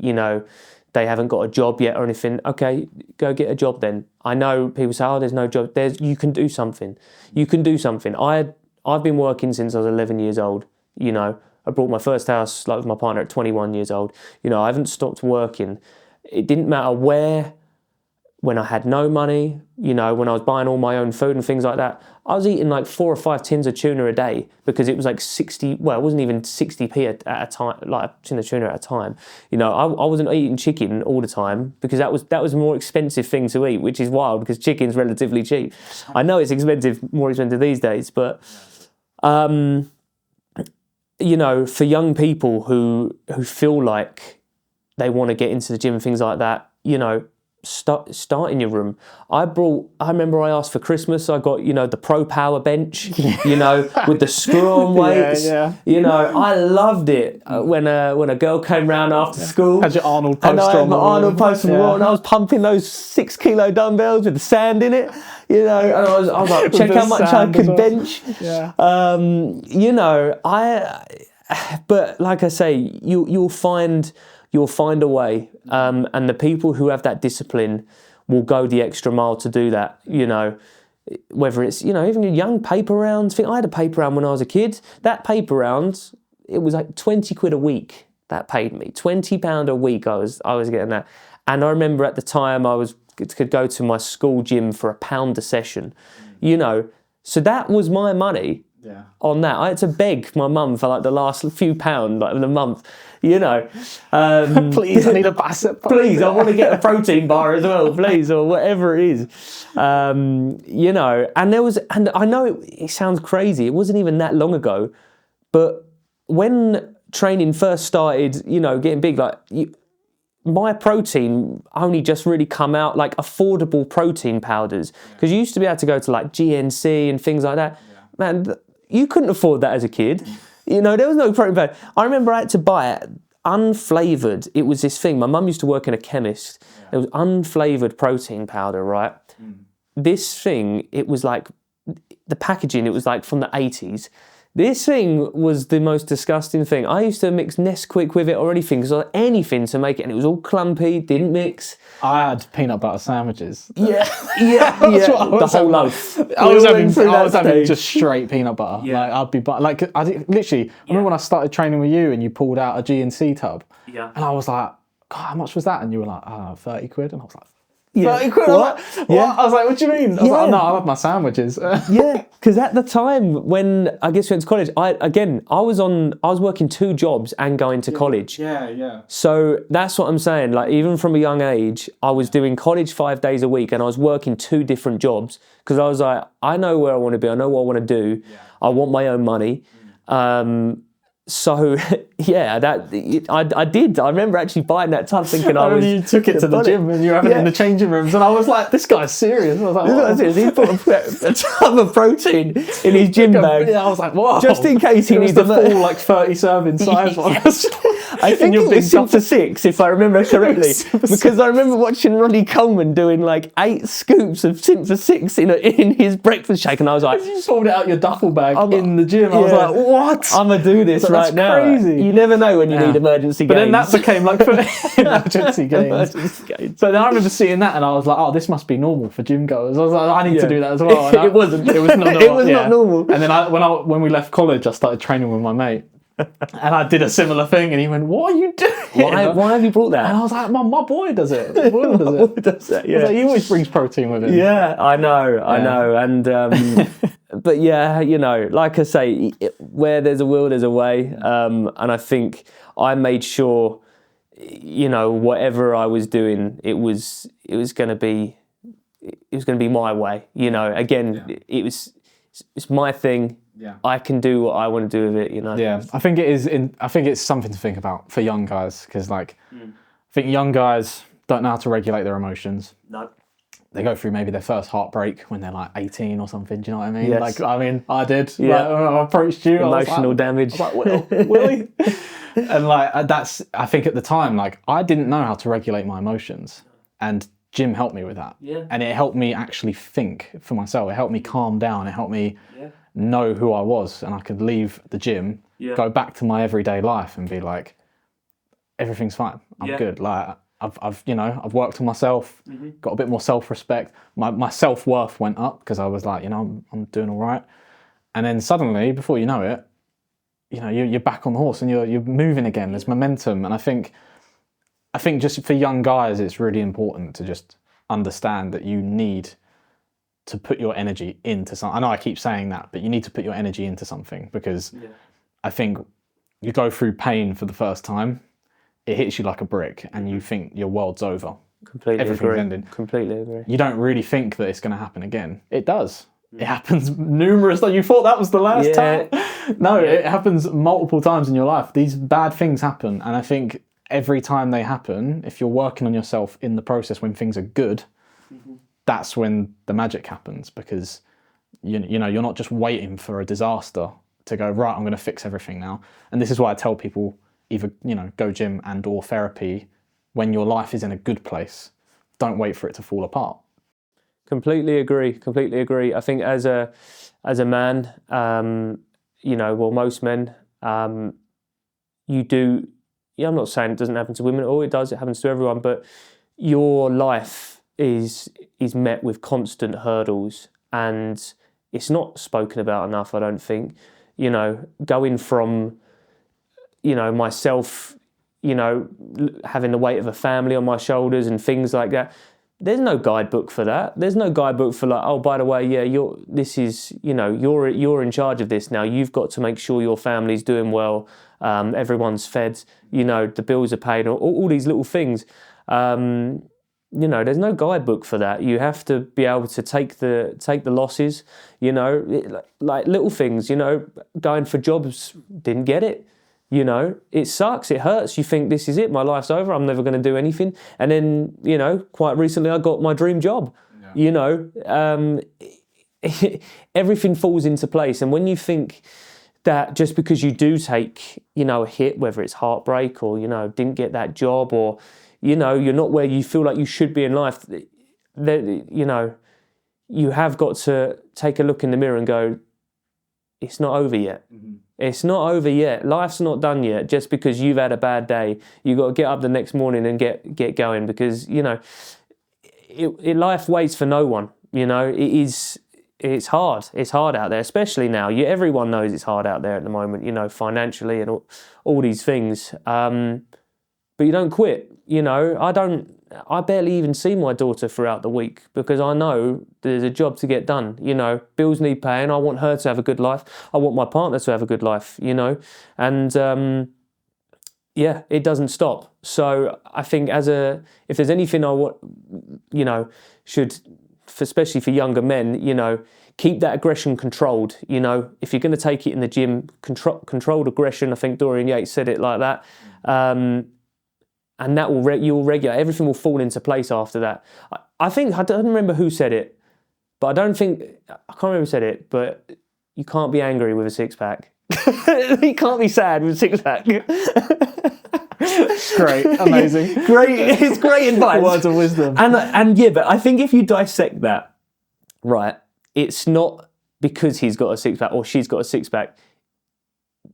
S2: they haven't got a job yet or anything, okay, go get a job then. I know people say, oh, there's no job. You can do something. You can do something. I've been working since I was 11 years old. I bought my first house with my partner at 21 years old. I haven't stopped working. It didn't matter where, when I had no money, when I was buying all my own food and things like that, I was eating 4 or 5 tins of tuna a day because it was 60, well, it wasn't even 60p at a time, like a tin of tuna at a time. I wasn't eating chicken all the time because that was a more expensive thing to eat, which is wild because chicken's relatively cheap. I know it's more expensive these days, but, for young people who feel like they want to get into the gym and things like that, start in your room. I remember I asked for Christmas, I got, the Pro Power bench, with the screw-on weights. I loved it when a girl came round after school.
S1: Had your Arnold poster on the wall.
S2: And I had my Arnold poster on the wall and I was pumping those 6 kilo dumbbells with the sand in it, and I was like, check how much I could bench.
S1: Yeah.
S2: But like I say, you'll find a way, and the people who have that discipline will go the extra mile to do that. Whether it's even your young paper rounds. I had a paper round when I was a kid. That paper round, it was 20 quid a week. That paid me £20 a week. I was getting that, and I remember at the time I could go to my school gym for £1 a session. So that was my money on that. I had to beg my mum for like the last few pounds like of the month, you know.
S1: Please, I need a basset.
S2: Please, I want to get a protein bar as well, please, or whatever it is. You know, and I know it sounds crazy. It wasn't even that long ago, but when training first started, you know, getting big, like my protein only just really come out, like affordable protein powders, because you used to be able to go to like GNC and things like that. Man, you couldn't afford that as a kid. You know, there was no protein powder. I remember I had to buy it unflavoured. It was this thing. My mum used to work in a chemist. It was unflavoured protein powder, right? This thing, it was like, the packaging, it was like from the 80s. This thing was the most disgusting thing. I used to mix Nesquik with it or anything, because anything to make it, and it was all clumpy, didn't mix.
S1: I had peanut butter sandwiches.
S2: Yeah.
S1: The
S2: whole loaf.
S1: I was having just straight peanut butter. Like I'd be like, I remember when I started training with you and you pulled out a G&C tub.
S2: Yeah.
S1: And I was like, God, how much was that? And you were like, 30 quid. And I was like,
S2: 30
S1: quid?
S2: What?
S1: What? I was like, what do you mean? I was like, oh, no, I love my sandwiches.
S2: Because at the time when I guess we went to college, I was working 2 jobs and going to college. So that's what I'm saying. Like even from a young age, I was doing college 5 days a week, and I was working 2 different jobs, because I was like, I know where I want to be. I know what I want to do. I want my own money. So yeah, I did. I remember actually buying that tub, thinking
S1: you took it to the gym and you were having it in the changing rooms, and I was like, this guy's serious. I was like,
S2: he put a tub of protein in his gym bag.
S1: Yeah, I was like, whoa.
S2: Just in case he needs
S1: the full like 30 serving size one.
S2: I think it was Super 6, if I remember correctly, because I remember watching Ronnie Coleman doing like 8 scoops of Super 6 in his breakfast shake, and I was like,
S1: you pulled it out your duffel bag in the gym. I was like, what?
S2: I'm gonna do this right now.
S1: Crazy.
S2: You never know when you need emergency gains.
S1: But then that became like for emergency gains. But then I remember seeing that, and I was like, oh, this must be normal for gym goers. I was like, I need to do that as well. And
S2: it wasn't.
S1: It was not normal.
S2: It was not normal.
S1: And then when we left college, I started training with my mate. And I did a similar thing, and he went, what are you doing?
S2: Why have you brought that?
S1: And I was like, my boy does it. My boy does it.
S2: Yeah.
S1: He always brings protein with him.
S2: Yeah, I know. And but yeah, you know, like I say, where there's a will, there's a way. And I think I made sure, you know, whatever I was doing, it was going to be my way. You know, again, it's my thing. Yeah. I can do what I want to do with it, you know.
S1: Yeah, I think it's something to think about for young guys, because like I think young guys don't know how to regulate their emotions.
S2: No.
S1: They go through maybe their first heartbreak when they're like 18 or something. Do you know what I mean?
S2: Yes.
S1: Like, I mean, I did.
S2: Yeah.
S1: Like, when I approached you,
S2: emotional damage.
S1: I was like, Willie? And like I think at the time, like I didn't know how to regulate my emotions, and Jim helped me with that.
S2: Yeah.
S1: And it helped me actually think for myself. It helped me calm down. It helped me know who I was, and I could leave the gym, go back to my everyday life, and be like, everything's fine. I'm good. Like I've worked on myself, got a bit more self-respect. My self-worth went up, because I was like, I'm doing all right. And then suddenly, before you know it, you're back on the horse and you're moving again. There's momentum, and I think just for young guys, it's really important to just understand that you need to put your energy into something. I know I keep saying that, but you need to put your energy into something, because I think you go through pain for the first time, it hits you like a brick, and you think your world's over. Everything's ending.
S2: Completely agree.
S1: You don't really think that it's going to happen again. It does. It happens numerous times. You thought that was the last time. No, it happens multiple times in your life. These bad things happen, and I think every time they happen, if you're working on yourself in the process when things are good, that's when the magic happens, because you're not just waiting for a disaster to go, right, I'm going to fix everything now. And this is why I tell people, either go gym and or therapy when your life is in a good place. Don't wait for it to fall apart.
S2: Completely agree. I think as a man, most men, you do. Yeah, I'm not saying it doesn't happen to women at all. It does. It happens to everyone. But your life is met with constant hurdles, and it's not spoken about enough, I don't think. Going from, myself, having the weight of a family on my shoulders and things like that. there's no guidebook for that. There's no guidebook for like, oh, by the way, yeah, you're in charge of this now. You've got to make sure your family's doing well, everyone's fed, the bills are paid, all these little things. There's no guidebook for that. You have to be able to take the losses, like little things, going for jobs, didn't get it. It sucks, it hurts. You think this is it, my life's over, I'm never going to do anything. And then, quite recently I got my dream job. Yeah. Everything falls into place. And when you think that just because you do take, a hit, whether it's heartbreak or, didn't get that job or, you're not where you feel like you should be in life, that, you have got to take a look in the mirror and go, it's not over yet. Mm-hmm. It's not over yet. Life's not done yet. Just because you've had a bad day, you got to get up the next morning and get going, because life waits for no one. It's hard. It's hard out there, especially now. Everyone knows it's hard out there at the moment. Financially and all these things. But you don't quit. I barely even see my daughter throughout the week because I know there's a job to get done. Bills need paying. I want her to have a good life. I want my partner to have a good life, and it doesn't stop. So I think if there's anything I want, especially for younger men, keep that aggression controlled. If you're going to take it in the gym, controlled aggression. I think Dorian Yates said it like that. And that you'll regulate. Everything will fall into place after that. I don't remember who said it, but I can't remember who said it, but you can't be angry with a six-pack. You can't be sad with a six-pack.
S1: Great, amazing.
S2: It's great advice.
S1: Words of wisdom.
S2: And yeah, but I think if you dissect that, right, it's not because he's got a six-pack or she's got a six-pack.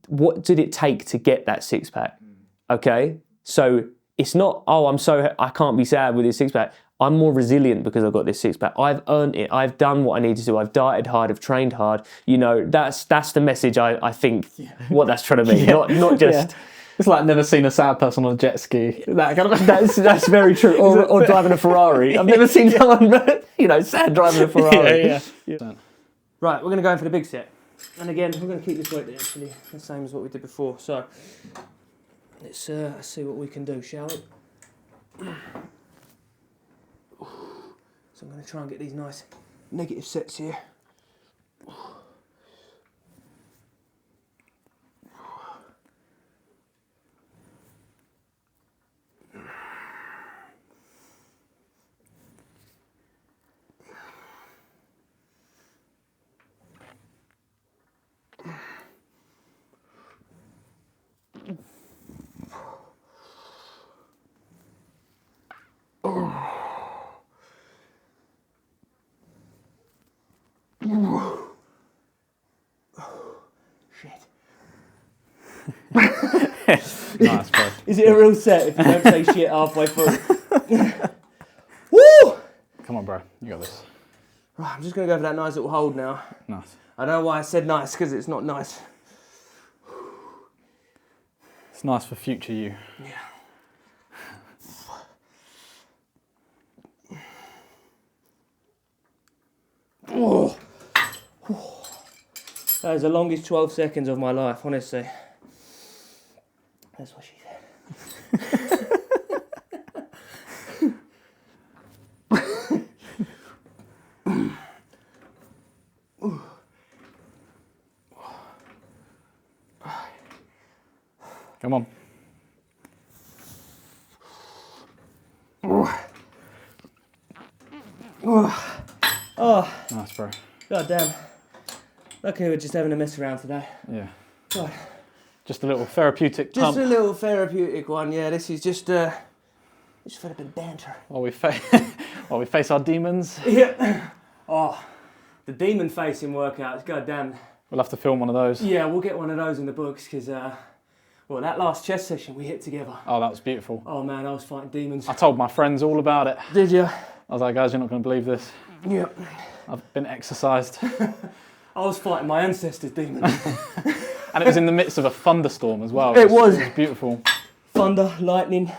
S2: What did it take to get that six-pack? Okay, so it's not, I can't be sad with this six-pack. I'm more resilient because I've got this six-pack. I've earned it. I've done what I need to do. I've dieted hard. I've trained hard. That's the message I think what that's trying to mean. Yeah. Not just... Yeah.
S1: It's like never seen a sad person on a jet ski. That kind of...
S2: That's very true. Or driving a Ferrari. I've never seen someone, sad driving a Ferrari.
S1: Yeah.
S2: Right, we're going to go in for the big set. And again, we're going to keep this weight actually the same as what we did before. So... Let's see what we can do, shall we? So I'm going to try and get these nice negative sets here. Shit.
S1: Nice, bro.
S2: Is it a real set if you don't say shit halfway through? Woo!
S1: Come on, bro. You got this.
S2: Right, I'm just going to go for that nice little hold now.
S1: Nice.
S2: I don't know why I said nice, because it's not nice.
S1: It's nice for future you.
S2: Yeah. Oh. That was the longest 12 seconds of my life, honestly. That's what she said.
S1: Come on.
S2: Oh.
S1: Nice, bro.
S2: God damn. Luckily we're just having a mess around today.
S1: Yeah.
S2: God.
S1: Just a little therapeutic
S2: Just
S1: pump.
S2: a little therapeutic one, yeah. This is just for a bit of banter.
S1: While we face our demons.
S2: Yeah. Oh, the demon facing workouts, god damn.
S1: We'll have to film one of those.
S2: Yeah, we'll get one of those in the books, because, that last chest session we hit together.
S1: Oh, that was beautiful.
S2: Oh man, I was fighting demons.
S1: I told my friends all about it.
S2: Did you?
S1: I was like, guys, you're not going to believe this.
S2: Yeah.
S1: I've been exercised.
S2: I was fighting my ancestors' demons.
S1: And it was in the midst of a thunderstorm as well.
S2: It was
S1: beautiful.
S2: Thunder, lightning.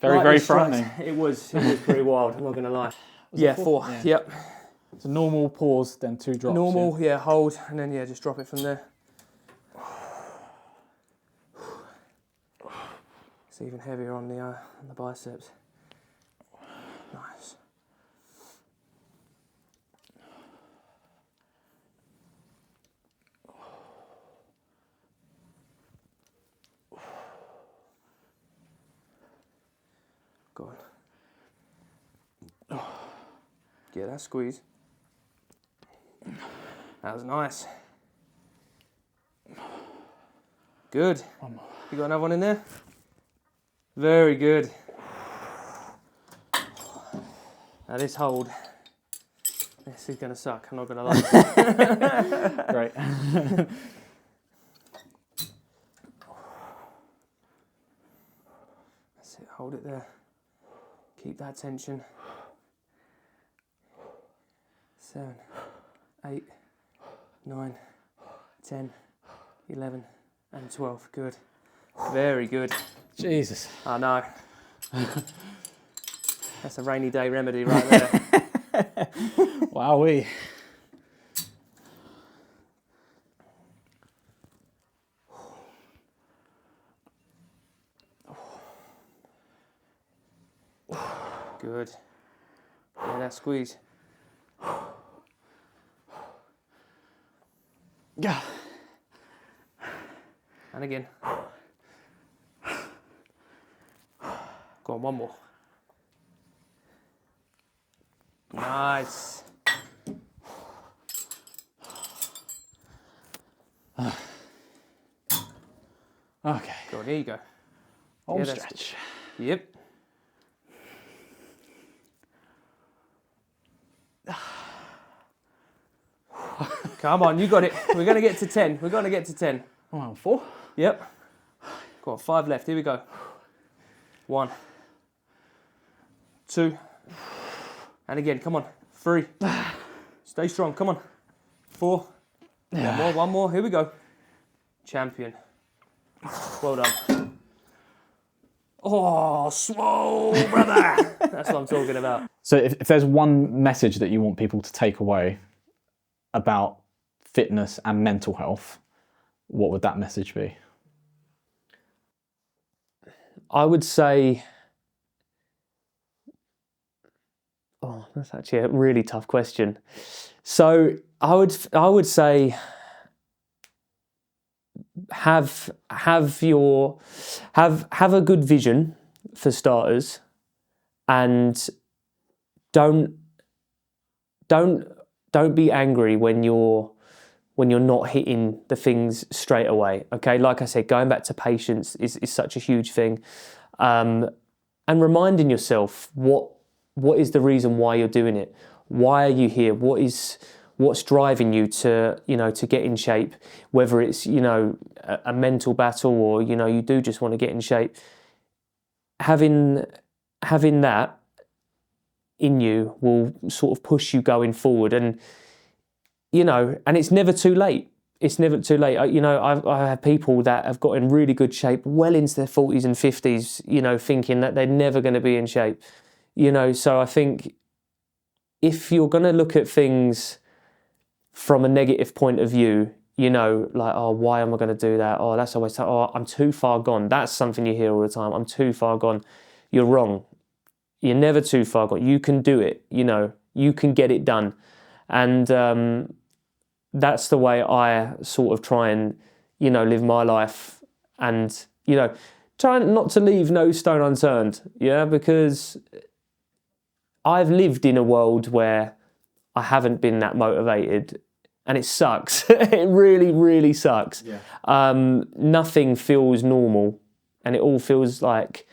S1: Very, very frightening.
S2: It was pretty wild, I'm not going to lie. Yeah, 4. Yeah. Yep.
S1: So normal, pause, then 2 drops.
S2: Normal, yeah, hold, and then, just drop it from there. It's even heavier on the biceps. Nice. Go on. Get that squeeze. That was nice. Good. You got another one in there? Very good. Now this hold, this is going to suck, I'm not going to lie.
S1: Great.
S2: That's it, hold it there. Keep that tension. 7, 8, 9, 10, 11, and 12. Good. Very good.
S1: Jesus.
S2: I know. That's a rainy day remedy right there.
S1: Wowee.
S2: Good. Yeah, that squeeze.
S1: Yeah.
S2: And again. Go on, one more. Nice.
S1: Okay.
S2: Go on, here you go.
S1: Arm
S2: that's
S1: stretch.
S2: Yep. Come on, you got it. We're going to get to 10. We're going to get to 10.
S1: I'm on 4.
S2: Yep. Go on, 5 left. Here we go. 1, 2, and again, come on. 3. Stay strong, come on. 4. One more. Here we go. Champion. Well done. Oh, swole, brother. That's what I'm talking about.
S1: So if there's one message that you want people to take away about fitness and mental health, what would that message be?
S2: I would say, that's actually a really tough question. So I would say have a good vision for starters, and don't be angry when you're not hitting the things straight away. Okay, like I said, going back to patience is such a huge thing, and reminding yourself what is the reason why you're doing it. Why are you here? What's driving you to get in shape? Whether it's a mental battle or you do just want to get in shape. Having that in you will sort of push you going forward, and it's never too late. It's never too late. I have people that have got in really good shape well into their 40s and 50s, thinking that they're never going to be in shape. So I think if you're going to look at things from a negative point of view, like, oh, why am I going to do that? Oh, that's always, oh, I'm too far gone. That's something you hear all the time. I'm too far gone. You're wrong. You're never too far gone. You can do it. You can get it done. And that's the way I sort of try and, live my life, and, try not to leave no stone unturned. Yeah, because I've lived in a world where I haven't been that motivated, and it sucks. It really, really sucks. Yeah. Nothing feels normal, and it all feels like,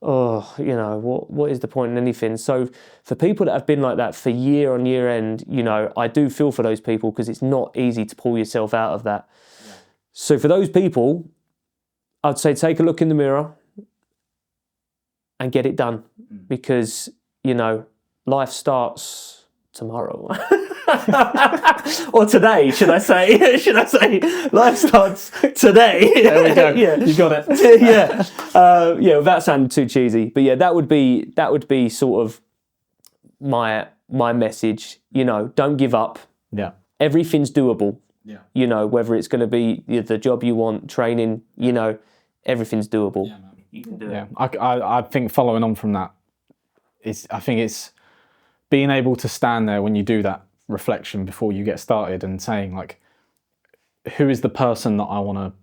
S2: what is the point in anything? So for people that have been like that for year on year end, I do feel for those people, because it's not easy to pull yourself out of that. Yeah. So for those people, I'd say take a look in the mirror and get it done, because, life starts tomorrow. Or today, should I say? Should I say life starts today?
S1: There we go.
S2: Yeah.
S1: You got it.
S2: Yeah, without sounding too cheesy, but yeah, that would be sort of my message. You know, don't give up.
S1: Yeah.
S2: Everything's doable.
S1: Yeah.
S2: You know, whether it's going to be the job you want, training. You know, everything's doable.
S1: Yeah, man.
S2: You can do it.
S1: Yeah. I think following on from that, I think it's being able to stand there when you do that reflection before you get started and saying like, who is the person that I want to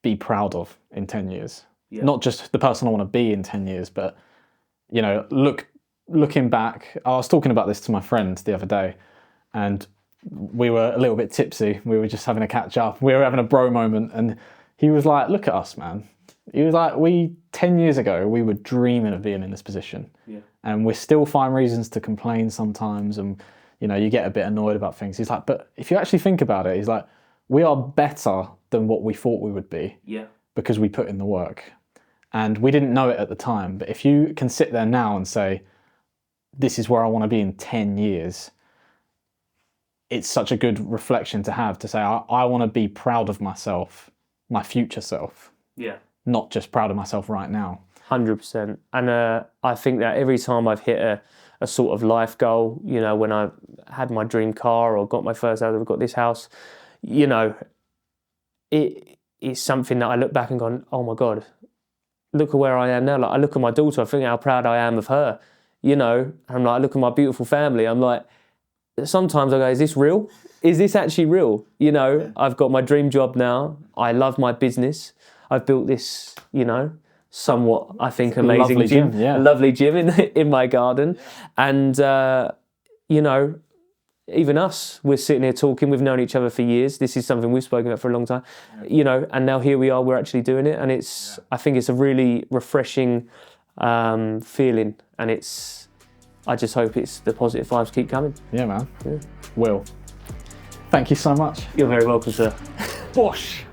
S1: be proud of in 10 years? Yeah. Not just the person I want to be in 10 years, but, you know, looking back, I was talking about this to my friend the other day and we were a little bit tipsy. We were just having a catch up. We were having a bro moment and he was like, look at us, man. He was like, 10 years ago, we were dreaming of being in this position. Yeah. And we still find reasons to complain sometimes and, you know, you get a bit annoyed about things. He's like, but if you actually think about it, he's like, we are better than what we thought we would be. Yeah. Because we put in the work. And we didn't know it at the time. But if you can sit there now and say, this is where I want to be in 10 years, it's such a good reflection to have to say, I want to be proud of myself, my future self. Yeah. Not just proud of myself right now.
S2: 100%. And I think that every time I've hit a sort of life goal, you know, when I had my dream car or got my first house or got this house, you know, it is something that I look back and go, oh my God, look at where I am now. Like I look at my daughter, I think how proud I am of her, you know, and I'm like, I look at my beautiful family. I'm like, sometimes I go, is this real? Is this actually real? You know, yeah. I've got my dream job now. I love my business. I've built this, you know, somewhat, I think, amazing
S1: lovely gym. Yeah.
S2: A lovely gym in my garden. Yeah. And, you know, even us, we're sitting here talking, we've known each other for years. This is something we've spoken about for a long time, yeah. You know, and now here we are, we're actually doing it. And it's, yeah. I think it's a really refreshing feeling. And I just hope the positive vibes keep coming.
S1: Yeah, man. Yeah. Will, thank you so much.
S2: You're very welcome, sir.
S1: Bosh.